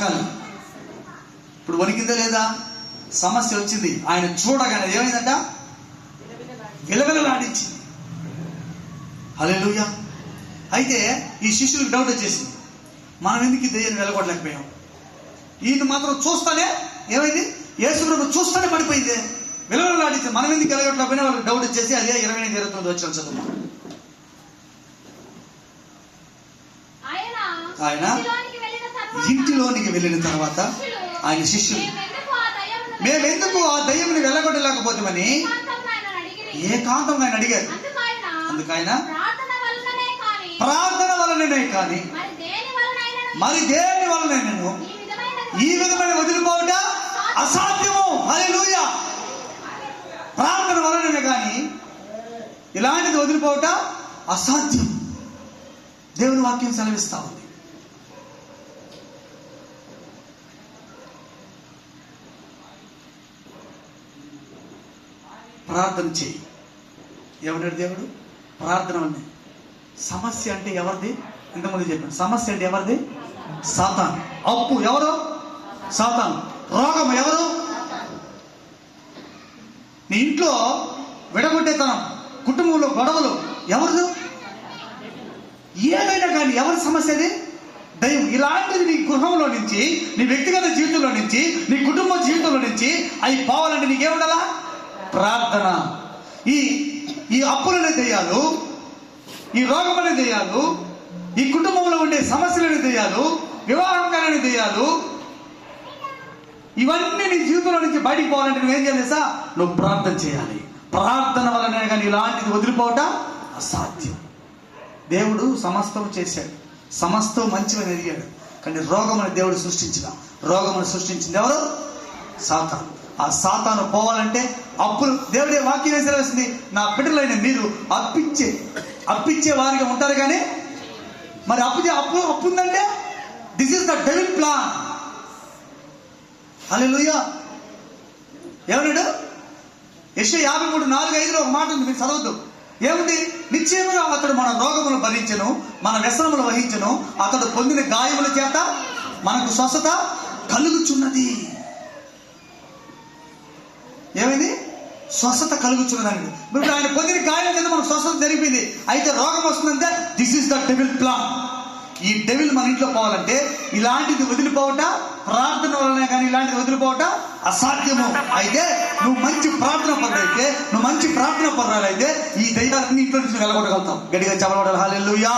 వణకాలి. ఇప్పుడు వణికిందా లేదా? సమస్య వచ్చింది, ఆయన చూడగానే ఏమైందంట? విలవిలలాడించింది. హల్లెలూయా. అయితే ఈ శిష్యులకు డౌట్ వచ్చేసింది, మనం ఎందుకు దెయ్యాన్ని వెళ్ళగొట్టలేకపోయాం? ఈయన మాత్రం చూస్తానే ఏమైంది? యేసు ప్రభు చూస్తానే పడిపోయింది, విలవిలలాడించింది. మనం ఎందుకు వెళ్ళగొట్టలేకపోయినా వాళ్ళకి డౌట్ వచ్చేసి అదే 29 వచ్చిన చదువు. ఆయన ఇంటిలోనికి వెళ్ళిన తర్వాత ఆయన శిష్యులు మేమెందుకు ఆ దయ్యంని వెళ్ళగొట్టలేకపోతామని ఏకాంతంగా ఆయన అడిగారు. అందుకైన ప్రార్థన వలననే కానీ మరి దేని వలనైనను ఈ విధమైన వదిలిపోవట అసాధ్యము. హల్లెలూయా. ప్రార్థన వలననే కానీ ఇలాంటిది వదిలిపోవట అసాధ్యం. దేవుని వాక్యం సెలవిస్తా ఉంది. ప్రార్థన చేయి. ఎవరు దేవుడు? ప్రార్థన ఉంది. సమస్య అంటే ఎవరిది? ఇంతకుముందు చెప్పాను. సమస్య అంటే ఎవరిది? సాతాను. అప్పు ఎవరు? సాతాను. రోగం ఎవరు? నీ ఇంట్లో విడగొట్టేతనం, కుటుంబంలో గొడవలు ఎవరు? ఏదైనా కానీ ఎవరి సమస్య అది? దైవం. ఇలాంటిది నీ గృహంలో నుంచి, నీ వ్యక్తిగత జీవితంలో నుంచి, నీ కుటుంబ జీవితంలో నుంచి అవి పోవాలంటే నీకేముండాలా? ప్రార్థన. ఈ అప్పులనే దెయ్యాలు, ఈ రోగమనే దెయ్యాలు, ఈ కుటుంబంలో ఉండే సమస్యలనే దెయ్యాలు, వివాహం కాని దెయ్యాలు, ఇవన్నీ నీ జీవితంలో నుంచి బయటికి పోవాలంటే నువ్వేం చేయాలి? నువ్వు ప్రార్థన చేయాలి. ప్రార్థన వలన కానీ ఇలాంటిది వదిలిపోవటం అసాధ్యం. దేవుడు సమస్తం చేశాడు, సమస్తం మంచివని ఎదిగాడు. కానీ రోగమని దేవుడు సృష్టించిన, రోగమని సృష్టించింది ఎవరు? సాతాను. ఆ సాతాను పోవాలంటే అప్పులు. దేవుడే వాక్యం సెలవుస్తుంది, నా బిడ్డలైన మీరు అప్పిచ్చే వారిగా ఉంటారు. కానీ మరి అప్పు ఉందంటే this is the devil plan. Hallelujah. ఏమన్నాడు? యెషయా 53:4-5 ఒక మాట ఉంది, మీరు చదవద్దు. ఏముంది? నిశ్చయముగా అతడు మన రోగములు భరించెను, మన వ్యసనములు వహించెను, అతడు పొందిన గాయముల చేత మనకు స్వస్థత కలుగుచున్నది. ఏమైంది? స్వస్థత కలుగుచున్నదండి. ఇప్పుడు ఆయన పొందిన గాయం చేత మనకు స్వస్థత జరిగిపోయింది. అయితే రోగం వస్తుందంటే this is the devil plan. ఈ డెవిల్ మన ఇంట్లో పోవాలంటే ఇలాంటిది వదిలిపోవట ప్రార్థన వలనే కానీ ఇలాంటిది వదిలిపోవట అసాధ్యము. అయితే నువ్వు మంచి ప్రార్థన పరుడైతే, నువ్వు మంచి ప్రార్థన పరురాలైతే ఈ దైవాన్ని ఇంట్లో నుంచి వెళ్ళగొట్టగలుగుతాం. గట్టిగా చెప్పగలగాలి. హల్లెలూయా.